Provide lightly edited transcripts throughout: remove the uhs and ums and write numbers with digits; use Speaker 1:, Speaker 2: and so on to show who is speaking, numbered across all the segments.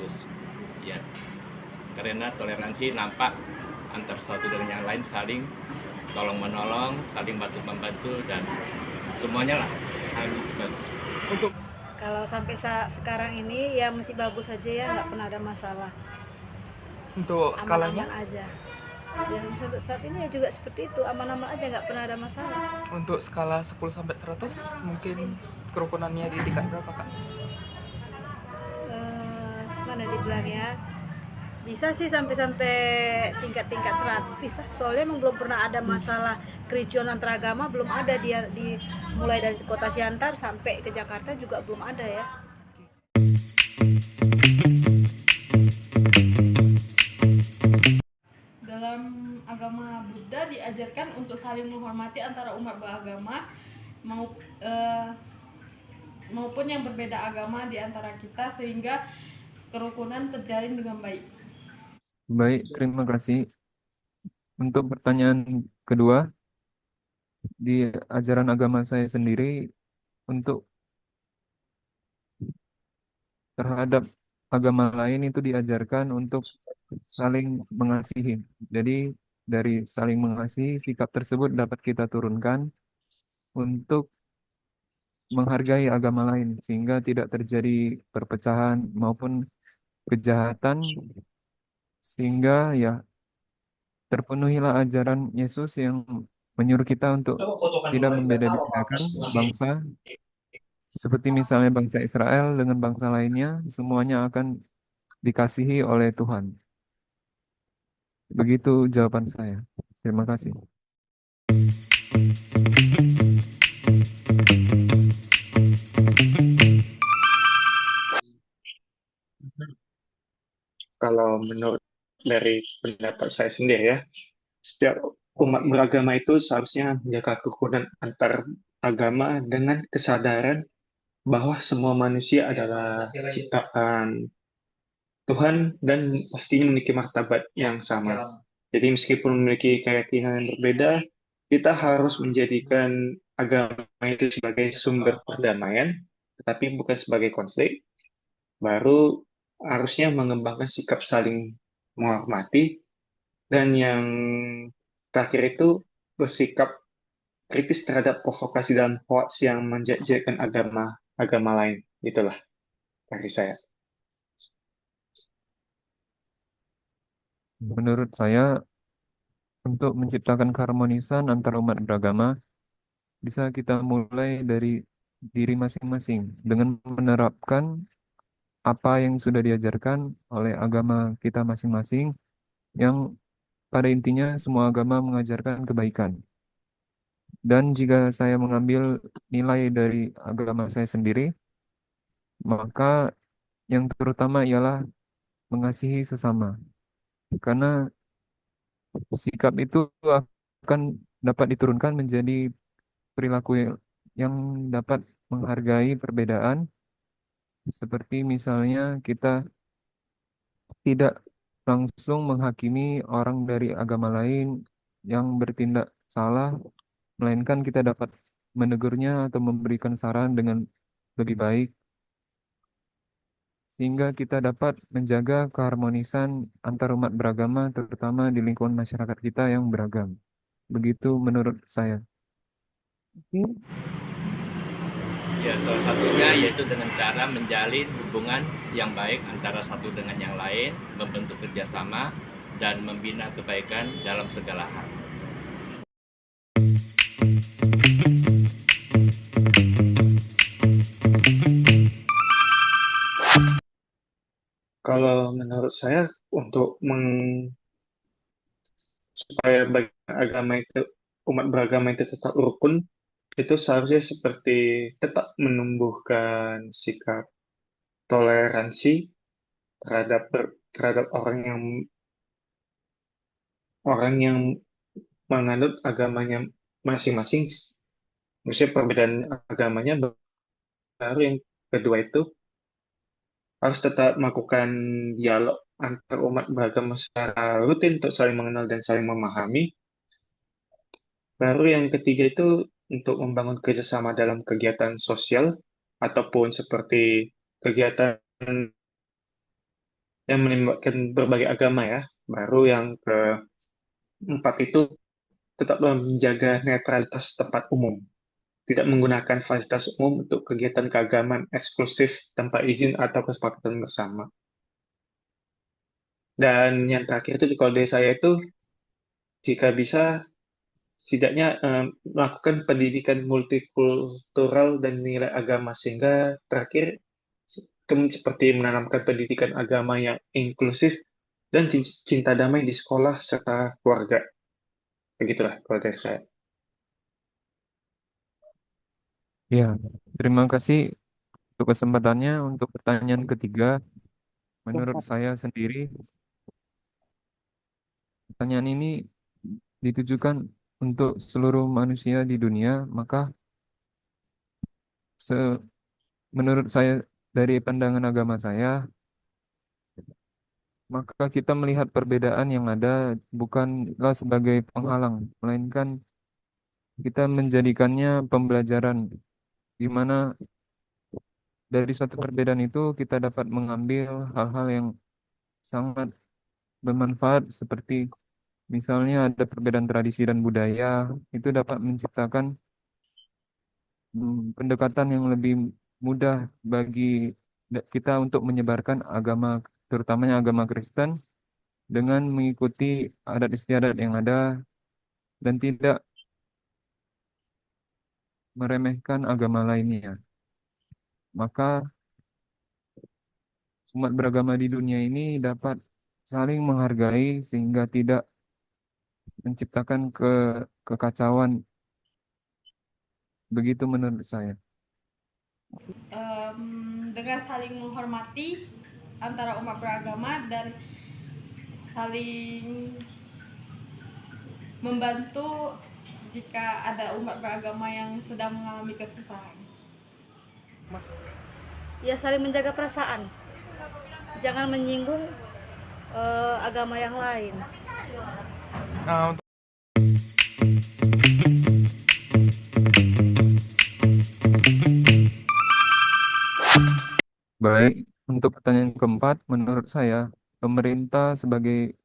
Speaker 1: bagus. Ya, karena toleransi nampak antar satu dengan yang lain, saling tolong menolong, saling bantu membantu, dan semuanya lah bagus.
Speaker 2: Untuk
Speaker 3: Kalau sampai sekarang ini ya masih bagus aja ya, nggak pernah ada masalah,
Speaker 2: skalanya,
Speaker 3: aman-aman aja. Dan saat ini ya juga seperti itu, aman-aman aja, nggak pernah ada masalah.
Speaker 2: untuk skala 10 sampai 100 mungkin kerukunannya di tingkat berapa, Kak?
Speaker 3: Mana dibilang ya, bisa sih sampai tingkat-tingkat 100 bisa. Soalnya emang belum pernah ada masalah kericuan antar agama, belum ada dia mulai dari kota Siantar sampai ke Jakarta juga belum ada ya.
Speaker 4: Dalam agama Buddha diajarkan untuk saling menghormati antara umat beragama maupun yang berbeda agama di antara kita, sehingga kerukunan terjalin dengan baik.
Speaker 5: Baik, terima kasih. Untuk pertanyaan kedua, di ajaran agama saya sendiri untuk terhadap agama lain itu diajarkan untuk saling mengasihi. Jadi dari saling mengasihi, sikap tersebut dapat kita turunkan untuk menghargai agama lain sehingga tidak terjadi perpecahan maupun kejahatan sehingga ya terpenuhilah ajaran Yesus yang menyuruh kita untuk tidak membeda-bedakan bangsa seperti misalnya bangsa Israel dengan bangsa lainnya semuanya akan dikasihi oleh Tuhan. Begitu jawaban saya. Terima kasih.
Speaker 6: Kalau menurut dari pendapat saya sendiri ya, setiap umat beragama itu seharusnya menjaga kerukunan antar agama dengan kesadaran bahwa semua manusia adalah ciptaan Tuhan dan pastinya memiliki martabat yang sama. Jadi meskipun memiliki keyakinan yang berbeda, kita harus menjadikan agama itu sebagai sumber perdamaian, tetapi bukan sebagai konflik. Baru harusnya mengembangkan sikap saling menghormati, dan yang terakhir itu bersikap kritis terhadap provokasi dan hoax yang menjadikan agama lain. Itulah dari saya.
Speaker 5: Menurut saya, untuk menciptakan keharmonisan antar umat beragama, bisa kita mulai dari diri masing-masing dengan menerapkan apa yang sudah diajarkan oleh agama kita masing-masing, yang pada intinya semua agama mengajarkan kebaikan. Dan jika saya mengambil nilai dari agama saya sendiri, maka yang terutama ialah mengasihi sesama. Karena sikap itu akan dapat diturunkan menjadi perilaku yang dapat menghargai perbedaan, seperti misalnya kita tidak langsung menghakimi orang dari agama lain yang bertindak salah, melainkan kita dapat menegurnya atau memberikan saran dengan lebih baik, sehingga kita dapat menjaga keharmonisan antar umat beragama, terutama di lingkungan masyarakat kita yang beragam. Begitu menurut saya.
Speaker 1: Ya, salah satunya yaitu dengan cara menjalin hubungan yang baik antara satu dengan yang lain, membentuk kerjasama, dan membina kebaikan dalam segala hal.
Speaker 6: Kalau menurut saya untuk supaya agama itu umat beragama itu tetap rukun, itu seharusnya seperti tetap menumbuhkan sikap toleransi terhadap terhadap orang yang menganut agamanya masing-masing. Maksudnya perbedaan agamanya. Baru yang kedua itu harus tetap melakukan dialog antar umat beragama secara rutin untuk saling mengenal dan saling memahami. Baru yang ketiga itu untuk membangun kerjasama dalam kegiatan sosial ataupun seperti kegiatan yang melibatkan berbagai agama ya. Baru yang keempat itu tetaplah menjaga netralitas tempat umum, tidak menggunakan fasilitas umum untuk kegiatan keagamaan eksklusif tanpa izin atau kesepakatan bersama. Dan yang terakhir itu kalau dari saya itu jika bisa setidaknya melakukan pendidikan multikultural dan nilai agama sehingga terakhir seperti menanamkan pendidikan agama yang inklusif dan cinta damai di sekolah serta keluarga. Begitulah kalau dari saya.
Speaker 5: Ya, terima kasih untuk kesempatannya. Untuk pertanyaan ketiga, menurut saya sendiri, pertanyaan ini ditujukan untuk seluruh manusia di dunia, maka se- menurut saya dari pandangan agama saya, maka kita melihat perbedaan yang ada bukanlah sebagai penghalang, melainkan kita menjadikannya pembelajaran, di mana dari suatu perbedaan itu kita dapat mengambil hal-hal yang sangat bermanfaat, seperti misalnya ada perbedaan tradisi dan budaya, itu dapat menciptakan pendekatan yang lebih mudah bagi kita untuk menyebarkan agama, terutamanya agama Kristen, dengan mengikuti adat istiadat yang ada dan tidak meremehkan agama lainnya. Maka umat beragama di dunia ini dapat saling menghargai sehingga tidak menciptakan kekacauan. Begitu menurut saya.
Speaker 4: Dengan saling menghormati antara umat beragama dan saling membantu jika ada umat beragama yang sedang mengalami kesusahan.
Speaker 3: Ya saling menjaga perasaan, jangan menyinggung agama yang lain.
Speaker 2: Nah, untuk
Speaker 5: Baik, untuk pertanyaan keempat, menurut saya, pemerintah sebagai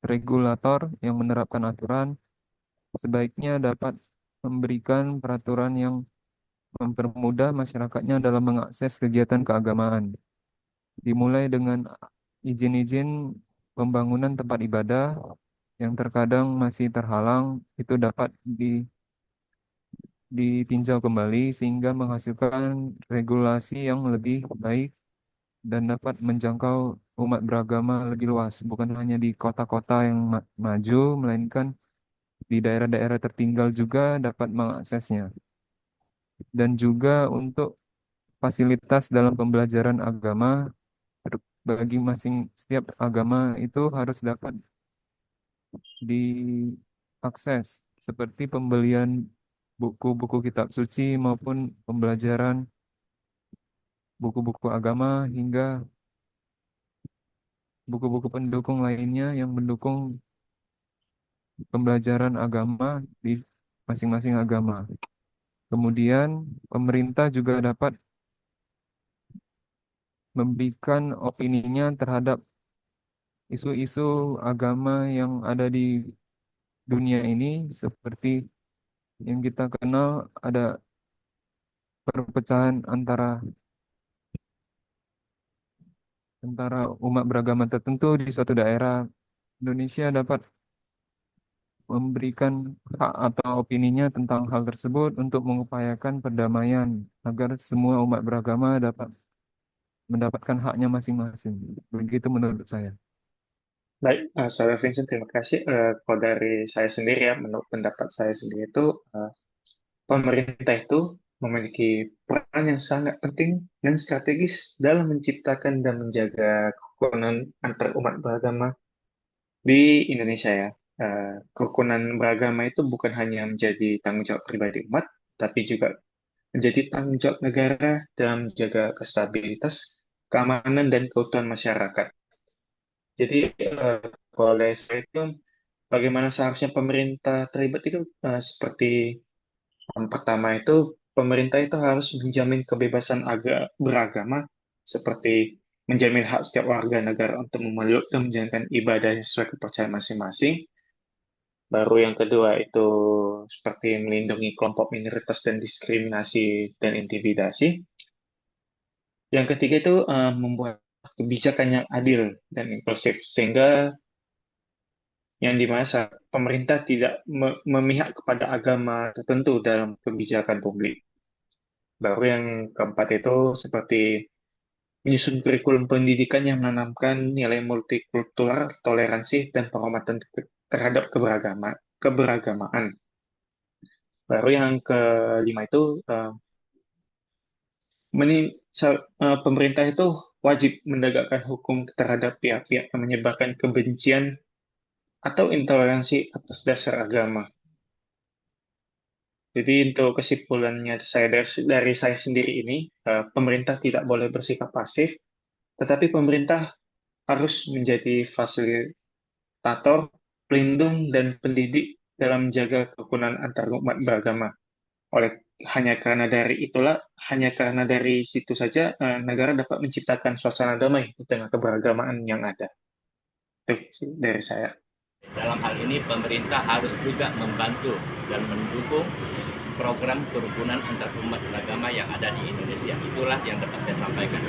Speaker 5: regulator yang menerapkan aturan sebaiknya dapat memberikan peraturan yang mempermudah masyarakatnya dalam mengakses kegiatan keagamaan. Dimulai dengan izin-izin pembangunan tempat ibadah yang terkadang masih terhalang, itu dapat ditinjau kembali sehingga menghasilkan regulasi yang lebih baik dan dapat menjangkau umat beragama lebih luas, bukan hanya di kota-kota yang maju, melainkan di daerah-daerah tertinggal juga dapat mengaksesnya. Dan juga untuk fasilitas dalam pembelajaran agama bagi setiap agama itu harus dapat diakses, seperti pembelian buku-buku kitab suci maupun pembelajaran buku-buku agama hingga buku-buku pendukung lainnya yang mendukung pembelajaran agama di masing-masing agama. Kemudian pemerintah juga dapat memberikan opininya terhadap isu-isu agama yang ada di dunia ini, seperti yang kita kenal ada perpecahan antara umat beragama tertentu di suatu daerah. Indonesia dapat memberikan hak atau opininya tentang hal tersebut untuk mengupayakan perdamaian agar semua umat beragama dapat mendapatkan haknya masing-masing. Begitu menurut saya.
Speaker 6: Baik, Saudara Vincent, terima kasih. Kalau dari saya sendiri ya, menurut pendapat saya sendiri itu, pemerintah itu memiliki peran yang sangat penting dan strategis dalam menciptakan dan menjaga kerukunan antar umat beragama di Indonesia ya. Kerukunan beragama itu bukan hanya menjadi tanggung jawab pribadi umat, tapi juga menjadi tanggung jawab negara dalam menjaga kestabilitas, keamanan, dan keutuhan masyarakat. Jadi, oleh saya itu, bagaimana seharusnya pemerintah terlibat itu seperti yang pertama itu, pemerintah itu harus menjamin kebebasan beragama seperti menjamin hak setiap warga negara untuk memeluk dan menjalankan ibadah sesuai kepercayaan masing-masing. Baru yang kedua itu seperti melindungi kelompok minoritas dan diskriminasi dan intimidasi. Yang ketiga itu membuat kebijakan yang adil dan inklusif, sehingga yang dimana pemerintah tidak memihak kepada agama tertentu dalam kebijakan publik. Baru yang keempat itu seperti menyusun kurikulum pendidikan yang menanamkan nilai multikultural, toleransi, dan penghormatan terhadap keberagamaan. Baru yang kelima itu pemerintah itu wajib menegakkan hukum terhadap pihak-pihak yang menyebarkan kebencian atau intoleransi atas dasar agama. Jadi untuk kesimpulannya dari saya sendiri ini, pemerintah tidak boleh bersikap pasif, tetapi pemerintah harus menjadi fasilitator, pelindung, dan pendidik dalam menjaga kerukunan antar umat beragama. Hanya karena dari situ saja negara dapat menciptakan suasana damai di tengah keberagamaan yang ada. Itu sih dari saya.
Speaker 1: Dalam hal ini pemerintah harus juga membantu dan mendukung program kerukunan antar umat beragama yang ada di Indonesia. Itulah yang dapat saya sampaikan.